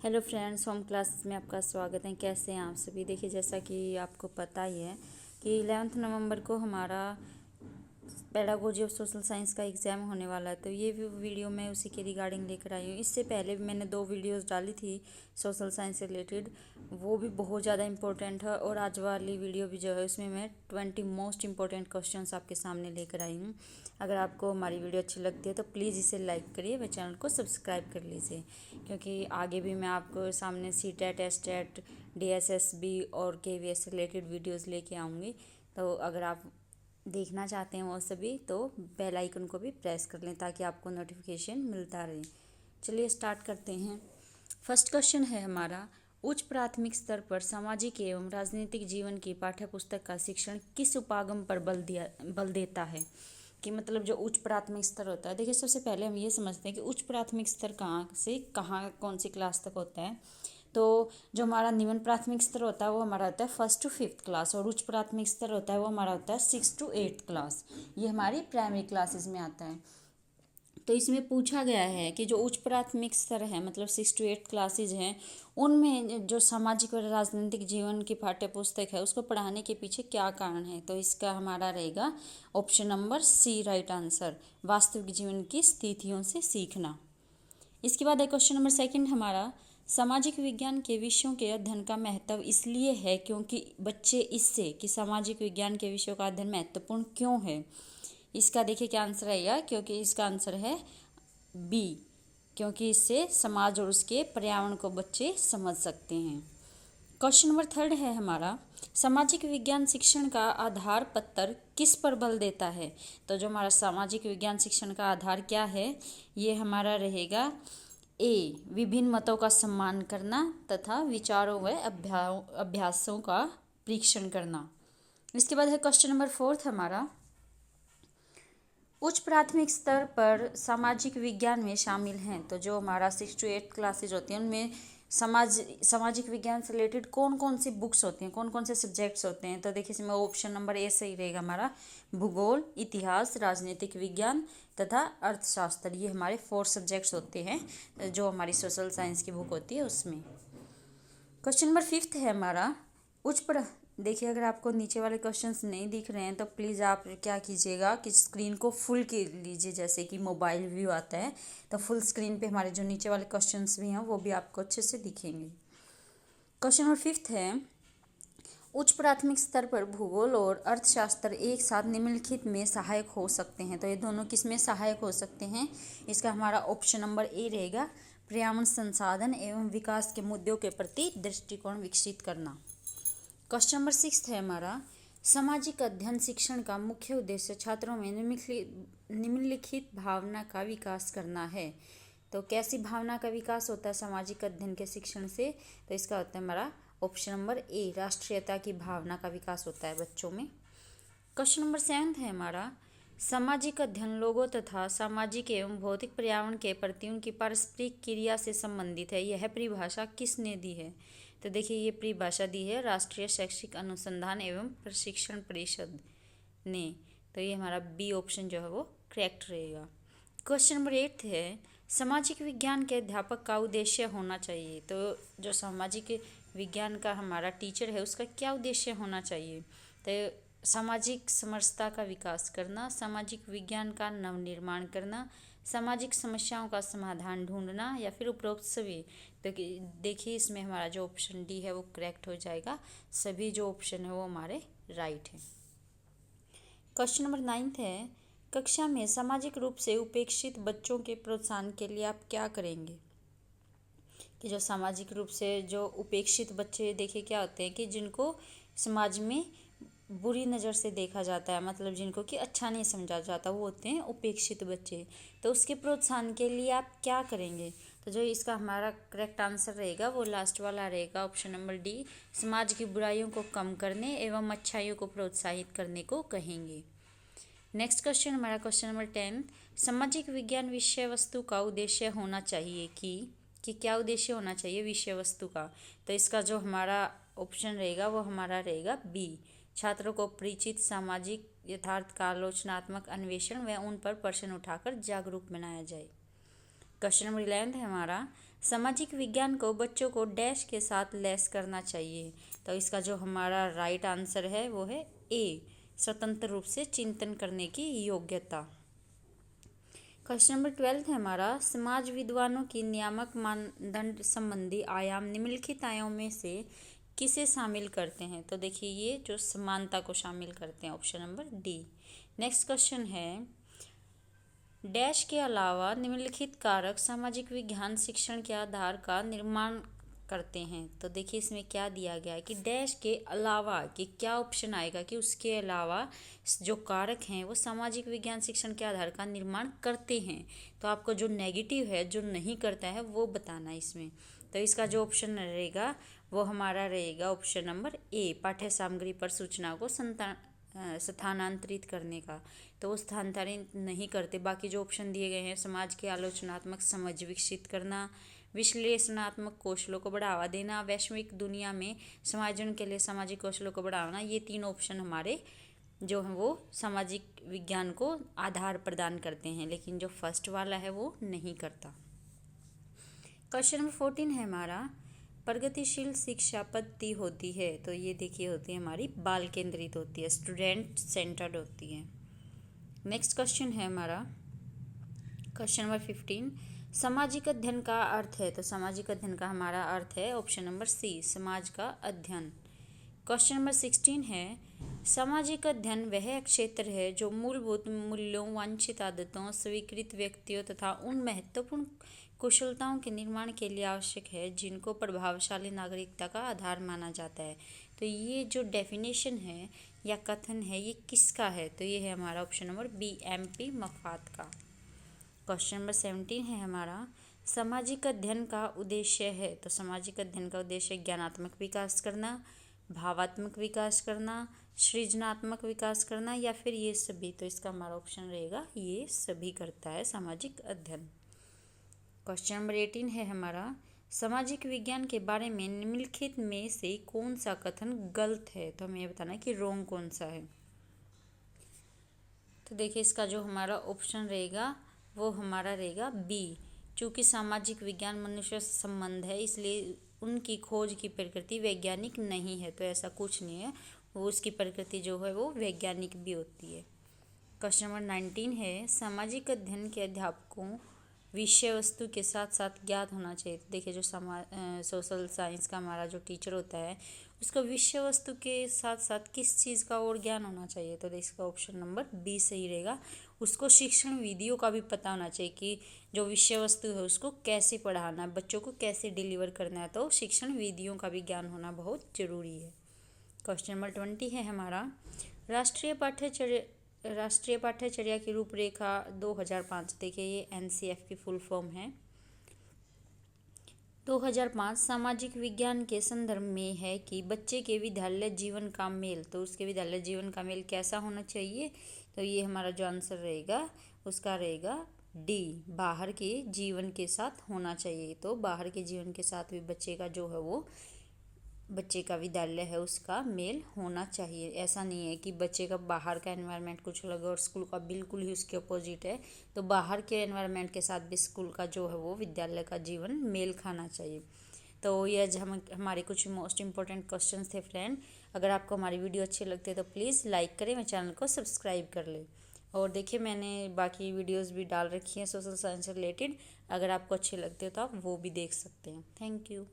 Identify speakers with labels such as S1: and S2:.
S1: Hello friends, home class में आपका स्वागत है। कैसे हैं आप सभी। देखिए, जैसा कि आपको पता ही है कि 11 नवंबर को हमारा पेडागोजी ऑफ सोशल साइंस का एग्ज़ाम होने वाला है। तो ये वीडियो मैं उसी के रिगार्डिंग लेकर आई हूँ। इससे पहले भी मैंने 2 वीडियोस डाली थी सोशल साइंस से रिलेटेड, वो भी बहुत ज़्यादा इंपॉर्टेंट है। और आज वाली वीडियो भी जो है उसमें मैं 20 मोस्ट इंपॉर्टेंट क्वेश्चंस आपके सामने लेकर आई हूँ। अगर आपको हमारी वीडियो अच्छी लगती है तो प्लीज़ इसे लाइक करिए व चैनल को सब्सक्राइब कर लीजिए, क्योंकि आगे भी मैं आपको सामने सीटेट, एसटेट, डीएसएसबी और केवीएस से रिलेटेड वीडियोज़ लेके आऊँगी। तो अगर आप देखना चाहते हैं वो सभी, तो बेल आइकन को भी प्रेस कर लें ताकि आपको नोटिफिकेशन मिलता रहे। चलिए स्टार्ट करते हैं। फर्स्ट क्वेश्चन है हमारा, उच्च प्राथमिक स्तर पर सामाजिक एवं राजनीतिक जीवन की पाठ्यपुस्तक का शिक्षण किस उपागम पर बल देता है। कि मतलब जो उच्च प्राथमिक स्तर होता है, देखिए सबसे पहले हम ये समझते हैं कि उच्च प्राथमिक स्तर कहाँ से कहाँ कौन सी क्लास तक होता है। तो जो हमारा निम्न प्राथमिक स्तर होता है वो हमारा होता है 1st to 5th क्लास, और उच्च प्राथमिक स्तर होता है वो हमारा होता है 6th to 8th क्लास। ये हमारी प्राइमरी क्लासेस में आता है। तो इसमें पूछा गया है कि जो उच्च प्राथमिक स्तर है मतलब 6 to 8 क्लासेज हैं, उनमें जो सामाजिक और राजनीतिक जीवन की पाठ्य पुस्तक है उसको पढ़ाने के पीछे क्या कारण है। तो इसका हमारा रहेगा option number C right answer, वास्तविक जीवन की स्थितियों से सीखना। इसके बाद है क्वेश्चन नंबर सेकंड हमारा, सामाजिक विज्ञान के विषयों के अध्ययन का महत्व इसलिए है क्योंकि बच्चे इससे कि सामाजिक विज्ञान के विषयों का अध्ययन महत्वपूर्ण क्यों है। इसका देखिए क्या आंसर आएगा, क्योंकि इसका आंसर है बी, क्योंकि इससे समाज और उसके पर्यावरण को बच्चे समझ सकते हैं। क्वेश्चन नंबर थर्ड है हमारा, सामाजिक विज्ञान शिक्षण का आधार पत्र किस पर बल देता है। तो जो हमारा सामाजिक विज्ञान शिक्षण का आधार क्या है, ये हमारा रहेगा ए, विभिन्न मतों का सम्मान करना तथा विचारों व अभ्यासों का परीक्षण करना। इसके बाद है क्वेश्चन नंबर फोर्थ हमारा, उच्च प्राथमिक स्तर पर सामाजिक विज्ञान में शामिल हैं। तो जो हमारा 6 to 8 क्लासेज होती हैं उनमें सामाजिक विज्ञान से रिलेटेड कौन कौन सी बुक्स होती हैं, कौन कौन से सब्जेक्ट्स होते हैं। तो देखिए इसमें ऑप्शन नंबर ए सही रहेगा हमारा, भूगोल, इतिहास, राजनीतिक विज्ञान तथा अर्थशास्त्र। ये हमारे 4 सब्जेक्ट्स होते हैं जो हमारी सोशल साइंस की बुक होती है उसमें। क्वेश्चन नंबर फिफ्थ है हमारा, देखिए अगर आपको नीचे वाले क्वेश्चंस नहीं दिख रहे हैं तो प्लीज़ आप क्या कीजिएगा कि स्क्रीन को फुल कर लीजिए, जैसे कि मोबाइल व्यू आता है तो फुल स्क्रीन पे हमारे जो नीचे वाले क्वेश्चंस भी हैं वो भी आपको अच्छे से दिखेंगे। क्वेश्चन नंबर फिफ्थ है, उच्च प्राथमिक स्तर पर भूगोल और अर्थशास्त्र एक साथ निम्नलिखित में सहायक हो सकते हैं। तो ये दोनों किस में सहायक हो सकते हैं। इसका हमारा ऑप्शन नंबर ए रहेगा, पर्यावरण संसाधन एवं विकास के मुद्दों के प्रति दृष्टिकोण विकसित करना। क्वेश्चन नंबर 6 है हमारा, सामाजिक अध्ययन शिक्षण का मुख्य उद्देश्य छात्रों में निम्नलिखित भावना का विकास करना है। तो कैसी भावना का विकास होता है सामाजिक अध्ययन के शिक्षण से। तो इसका होता है हमारा ऑप्शन नंबर ए, राष्ट्रीयता की भावना का विकास होता है बच्चों में। क्वेश्चन नंबर 7 है हमारा, सामाजिक अध्ययन लोगों तथा सामाजिक एवं भौतिक पर्यावरण के प्रति उनकी पारस्परिक क्रिया से संबंधित है। यह परिभाषा किसने दी है। तो देखिए ये परिभाषा दी है राष्ट्रीय शैक्षिक अनुसंधान एवं प्रशिक्षण परिषद ने। तो ये हमारा बी ऑप्शन जो है वो करेक्ट रहेगा। क्वेश्चन नंबर 8 है, सामाजिक विज्ञान के अध्यापक का उद्देश्य होना चाहिए। तो जो सामाजिक विज्ञान का हमारा टीचर है उसका क्या उद्देश्य होना चाहिए। तो सामाजिक समरसता का विकास करना, सामाजिक विज्ञान का नवनिर्माण करना, सामाजिक समस्याओं का समाधान ढूंढना, या फिर उपरोक्त सभी। तो देखिए इसमें हमारा जो ऑप्शन डी है वो करेक्ट हो जाएगा। सभी जो ऑप्शन है वो हमारे राइट है। क्वेश्चन नंबर 9 है, कक्षा में सामाजिक रूप से उपेक्षित बच्चों के प्रोत्साहन के लिए आप क्या करेंगे। कि जो सामाजिक रूप से जो उपेक्षित बच्चे देखिए क्या होते हैं कि जिनको समाज में बुरी नज़र से देखा जाता है, मतलब जिनको कि अच्छा नहीं समझा जाता, वो होते हैं उपेक्षित बच्चे। तो उसके प्रोत्साहन के लिए आप क्या करेंगे। तो जो इसका हमारा करेक्ट आंसर रहेगा वो लास्ट वाला रहेगा, ऑप्शन नंबर डी, समाज की बुराइयों को कम करने एवं अच्छाइयों को प्रोत्साहित करने को कहेंगे। नेक्स्ट क्वेश्चन हमारा क्वेश्चन नंबर 10, सामाजिक विज्ञान विषय वस्तु का उद्देश्य होना चाहिए कि क्या उद्देश्य होना चाहिए विषय वस्तु का। तो इसका जो हमारा ऑप्शन रहेगा वो हमारा रहेगा बी, छात्रों को परिचित सामाजिक यथार्थ का आलोचनात्मक अन्वेषण व उन पर प्रश्न उठाकर जागरूक बनाया जाए। क्वेश्चन नंबर 11 है हमारा, सामाजिक विज्ञान को बच्चों को डैश के साथ लैस करना चाहिए। तो इसका जो हमारा राइट आंसर है वो है ए, स्वतंत्र रूप से चिंतन करने की योग्यता। क्वेश्चन नंबर 12 है हमारा, समाज विद्वानों की नियामक मानदंड संबंधी आयाम निम्नलिखित आयामों में से किसे शामिल करते हैं? तो देखिए ये जो समानता को शामिल करते हैं, option number D. Next question है, डैश के अलावा निम्नलिखित कारक सामाजिक विज्ञान शिक्षण के आधार का निर्माण करते हैं। तो देखिए इसमें क्या दिया गया है कि डैश के अलावा, कि क्या ऑप्शन आएगा कि उसके अलावा जो कारक हैं वो सामाजिक विज्ञान शिक्षण के आधार का निर्माण करते हैं। तो आपको जो नेगेटिव है, जो नहीं करता है, वो बताना है इसमें। तो इसका जो ऑप्शन रहेगा वो हमारा रहेगा ऑप्शन नंबर ए, पाठ्य सामग्री पर सूचना को स्थानांतरित करने का। तो वो स्थानांतरित नहीं करते। बाकी जो ऑप्शन दिए गए हैं, समाज की आलोचनात्मक समझ विकसित करना, विश्लेषणात्मक कौशलों को बढ़ावा देना, वैश्विक दुनिया में समायोजन के लिए सामाजिक कौशलों को बढ़ाना, ये तीन ऑप्शन हमारे जो हैं वो सामाजिक विज्ञान को आधार प्रदान करते हैं, लेकिन जो फर्स्ट वाला है वो नहीं करता। क्वेश्चन नंबर 14 है हमारा, प्रगतिशील शिक्षा पद्धति होती है। तो ये देखिए होती है हमारी बाल केंद्रित होती है, स्टूडेंट सेंटर्ड होती है। नेक्स्ट क्वेश्चन है हमारा क्वेश्चन नंबर 15, सामाजिक अध्ययन का अर्थ है। तो सामाजिक अध्ययन का हमारा अर्थ है ऑप्शन नंबर सी, समाज का अध्ययन। क्वेश्चन नंबर 16 है, सामाजिक अध्ययन वह क्षेत्र है जो मूलभूत मूल्यों, वांछित आदतों, स्वीकृत व्यक्तियों तथा उन महत्वपूर्ण कुशलताओं के निर्माण के लिए आवश्यक है जिनको प्रभावशाली नागरिकता का आधार माना जाता है। तो ये जो डेफिनेशन है या कथन है ये किसका है? तो ये है हमारा ऑप्शन नंबर बी, MP मफात का। क्वेश्चन नंबर 17 है हमारा, सामाजिक अध्ययन का उद्देश्य है। तो सामाजिक अध्ययन का उद्देश्य ज्ञानात्मक विकास करना, भावात्मक विकास करना, सृजनात्मक विकास करना, या फिर ये सभी। तो इसका हमारा ऑप्शन रहेगा ये सभी करता है सामाजिक अध्ययन। क्वेश्चन नंबर 18 है हमारा, सामाजिक विज्ञान के बारे में निम्नलिखित में से कौन सा कथन गलत है? तो हमें ये बताना है कि रॉन्ग कौन सा है। तो देखिए इसका जो हमारा ऑप्शन रहेगा वो हमारा रहेगा बी, चूँकि सामाजिक विज्ञान मनुष्य से संबंध है इसलिए उनकी खोज की प्रकृति वैज्ञानिक नहीं है। तो ऐसा कुछ नहीं है, वो उसकी प्रकृति जो है वो वैज्ञानिक भी होती है। क्वेश्चन नंबर 19 है, सामाजिक अध्ययन के अध्यापकों विषय वस्तु के साथ साथ ज्ञात होना चाहिए। तो देखिए जो सोशल साइंस का हमारा जो टीचर होता है उसको विषय वस्तु के साथ साथ किस चीज़ का और ज्ञान होना चाहिए? तो इसका ऑप्शन नंबर बी सही रहेगा। उसको शिक्षण विधियों का भी पता होना चाहिए कि जो विषय वस्तु है उसको कैसे पढ़ाना है, बच्चों को कैसे डिलीवर करना है। तो शिक्षण विधियों का भी ज्ञान होना बहुत ज़रूरी है। क्वेश्चन नंबर 20 है हमारा, राष्ट्रीय पाठ्यचर्या की रूपरेखा 2005। देखिए ये NCF की फुल फॉर्म है। 2005 सामाजिक विज्ञान के संदर्भ में है कि बच्चे के विद्यालय जीवन का मेल। तो उसके विद्यालय जीवन का मेल कैसा होना चाहिए? तो ये हमारा जो आंसर रहेगा उसका रहेगा डी, बाहर के जीवन के साथ होना चाहिए। तो बाहर के जीवन के साथ भी बच्चे का जो है वो बच्चे का विद्यालय है उसका मेल होना चाहिए। ऐसा नहीं है कि बच्चे का बाहर का एनवायरनमेंट कुछ अलग और स्कूल का बिल्कुल ही उसके अपोजिट है। तो बाहर के एनवायरनमेंट के साथ भी स्कूल का जो है वो विद्यालय का जीवन मेल खाना चाहिए। तो ये आज हमारे कुछ मोस्ट इंपॉर्टेंट क्वेश्चंस थे फ्रेंड। अगर आपको हमारी वीडियो अच्छी लगती है तो प्लीज़ लाइक करें, मेरे चैनल को सब्सक्राइब कर लें। और देखिए मैंने बाकी वीडियोज़ भी डाल रखी हैं सोशल साइंस से रिलेटेड, अगर आपको अच्छे लगते हो तो आप वो भी देख सकते हैं। Thank you.